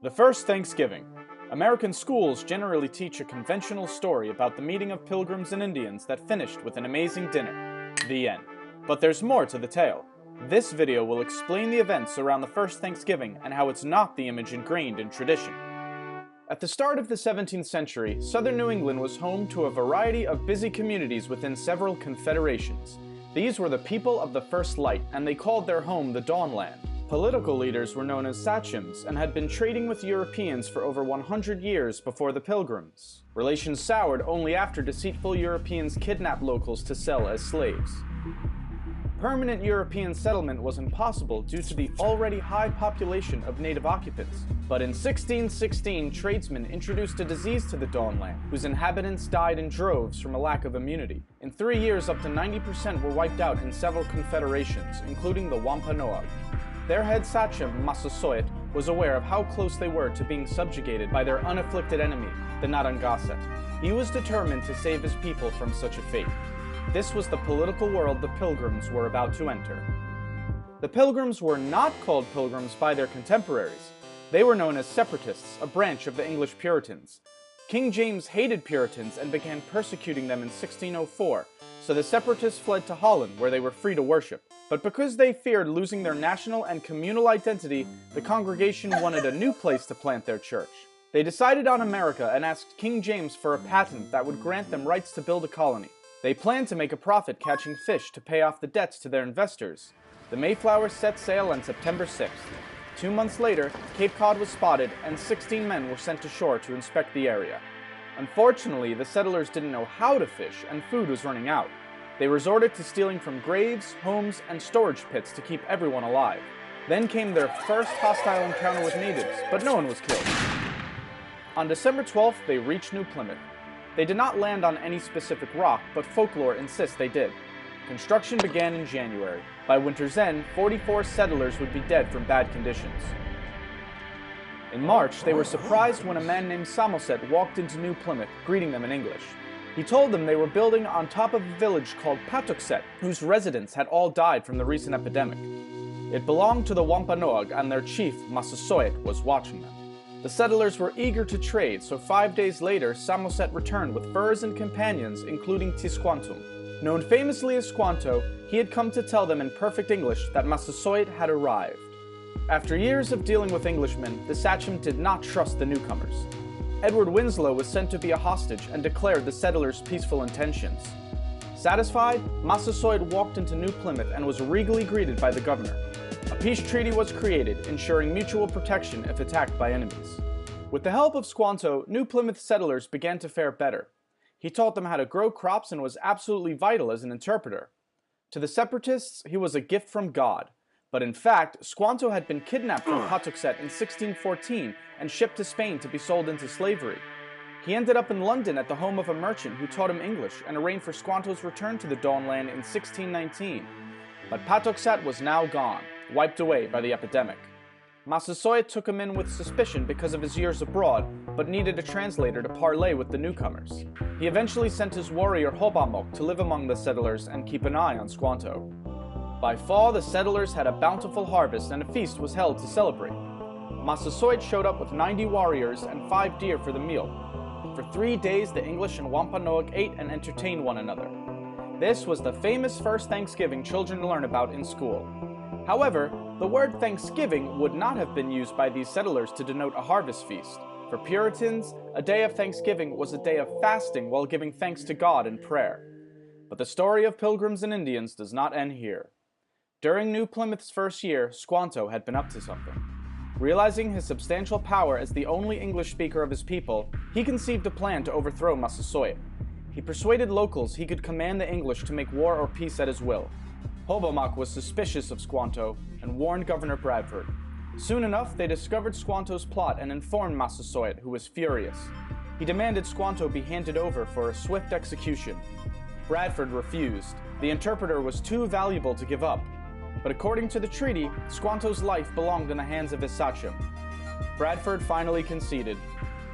The first Thanksgiving. American schools generally teach a conventional story about the meeting of pilgrims and Indians that finished with an amazing dinner. The end. But there's more to the tale. This video will explain the events around the first Thanksgiving and how it's not the image ingrained in tradition. At the start of the 17th century, southern New England was home to a variety of busy communities within several confederations. These were the people of the first light, and they called their home the Dawnland. Political leaders were known as sachems and had been trading with Europeans for over 100 years before the Pilgrims. Relations soured only after deceitful Europeans kidnapped locals to sell as slaves. Permanent European settlement was impossible due to the already high population of native occupants. But in 1616, tradesmen introduced a disease to the Dawnland, whose inhabitants died in droves from a lack of immunity. In 3 years, up to 90% were wiped out in several confederations, including the Wampanoag. Their head sachem, Massasoit, was aware of how close they were to being subjugated by their unafflicted enemy, the Narragansett. He was determined to save his people from such a fate. This was the political world the Pilgrims were about to enter. The Pilgrims were not called Pilgrims by their contemporaries. They were known as Separatists, a branch of the English Puritans. King James hated Puritans and began persecuting them in 1604, so the Separatists fled to Holland, where they were free to worship. But because they feared losing their national and communal identity, the congregation wanted a new place to plant their church. They decided on America and asked King James for a patent that would grant them rights to build a colony. They planned to make a profit catching fish to pay off the debts to their investors. The Mayflower set sail on September 6th. 2 months later, Cape Cod was spotted and 16 men were sent ashore to inspect the area. Unfortunately, the settlers didn't know how to fish and food was running out. They resorted to stealing from graves, homes, and storage pits to keep everyone alive. Then came their first hostile encounter with natives, but no one was killed. On December 12th, they reached New Plymouth. They did not land on any specific rock, but folklore insists they did. Construction began in January. By winter's end, 44 settlers would be dead from bad conditions. In March, they were surprised when a man named Samoset walked into New Plymouth, greeting them in English. He told them they were building on top of a village called Patuxet, whose residents had all died from the recent epidemic. It belonged to the Wampanoag, and their chief, Massasoit, was watching them. The settlers were eager to trade, so 5 days later, Samoset returned with furs and companions, including Tisquantum. Known famously as Squanto, he had come to tell them in perfect English that Massasoit had arrived. After years of dealing with Englishmen, the sachem did not trust the newcomers. Edward Winslow was sent to be a hostage and declared the settlers' peaceful intentions. Satisfied, Massasoit walked into New Plymouth and was regally greeted by the governor. A peace treaty was created, ensuring mutual protection if attacked by enemies. With the help of Squanto, New Plymouth settlers began to fare better. He taught them how to grow crops and was absolutely vital as an interpreter. To the Separatists, he was a gift from God. But in fact, Squanto had been kidnapped from Patuxet in 1614 and shipped to Spain to be sold into slavery. He ended up in London at the home of a merchant who taught him English and arranged for Squanto's return to the Dawnland in 1619. But Patuxet was now gone, wiped away by the epidemic. Massasoit took him in with suspicion because of his years abroad, but needed a translator to parley with the newcomers. He eventually sent his warrior Hobamok to live among the settlers and keep an eye on Squanto. By fall, the settlers had a bountiful harvest and a feast was held to celebrate. Massasoit showed up with 90 warriors and 5 deer for the meal. For 3 days, the English and Wampanoag ate and entertained one another. This was the famous first Thanksgiving children learn about in school. However, the word Thanksgiving would not have been used by these settlers to denote a harvest feast. For Puritans, a day of Thanksgiving was a day of fasting while giving thanks to God in prayer. But the story of Pilgrims and Indians does not end here. During New Plymouth's first year, Squanto had been up to something. Realizing his substantial power as the only English speaker of his people, he conceived a plan to overthrow Massasoit. He persuaded locals he could command the English to make war or peace at his will. Hobamok was suspicious of Squanto and warned Governor Bradford. Soon enough, they discovered Squanto's plot and informed Massasoit, who was furious. He demanded Squanto be handed over for a swift execution. Bradford refused. The interpreter was too valuable to give up. But according to the treaty, Squanto's life belonged in the hands of his sachem. Bradford finally conceded.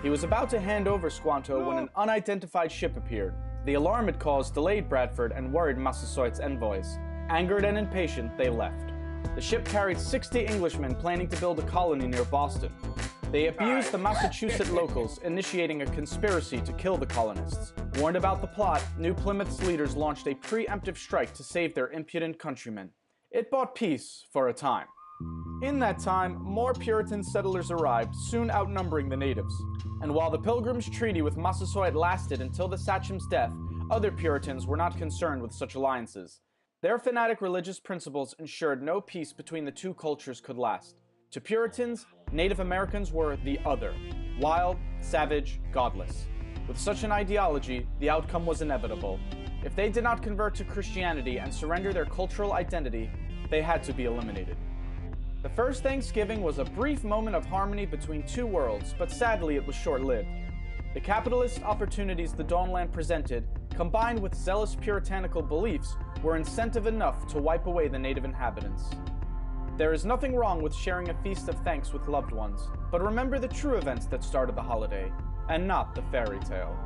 He was about to hand over Squanto when an unidentified ship appeared. The alarm it caused delayed Bradford and worried Massasoit's envoys. Angered and impatient, they left. The ship carried 60 Englishmen planning to build a colony near Boston. They abused the Massachusetts locals, initiating a conspiracy to kill the colonists. Warned about the plot, New Plymouth's leaders launched a preemptive strike to save their impudent countrymen. It bought peace for a time. In that time, more Puritan settlers arrived, soon outnumbering the natives. And while the Pilgrims' Treaty with Massasoit lasted until the Sachem's death, other Puritans were not concerned with such alliances. Their fanatic religious principles ensured no peace between the two cultures could last. To Puritans, Native Americans were the other, wild, savage, godless. With such an ideology, the outcome was inevitable. If they did not convert to Christianity and surrender their cultural identity, they had to be eliminated. The first Thanksgiving was a brief moment of harmony between two worlds, but sadly it was short-lived. The capitalist opportunities the Dawnland presented, combined with zealous puritanical beliefs, were incentive enough to wipe away the native inhabitants. There is nothing wrong with sharing a feast of thanks with loved ones, but remember the true events that started the holiday, and not the fairy tale.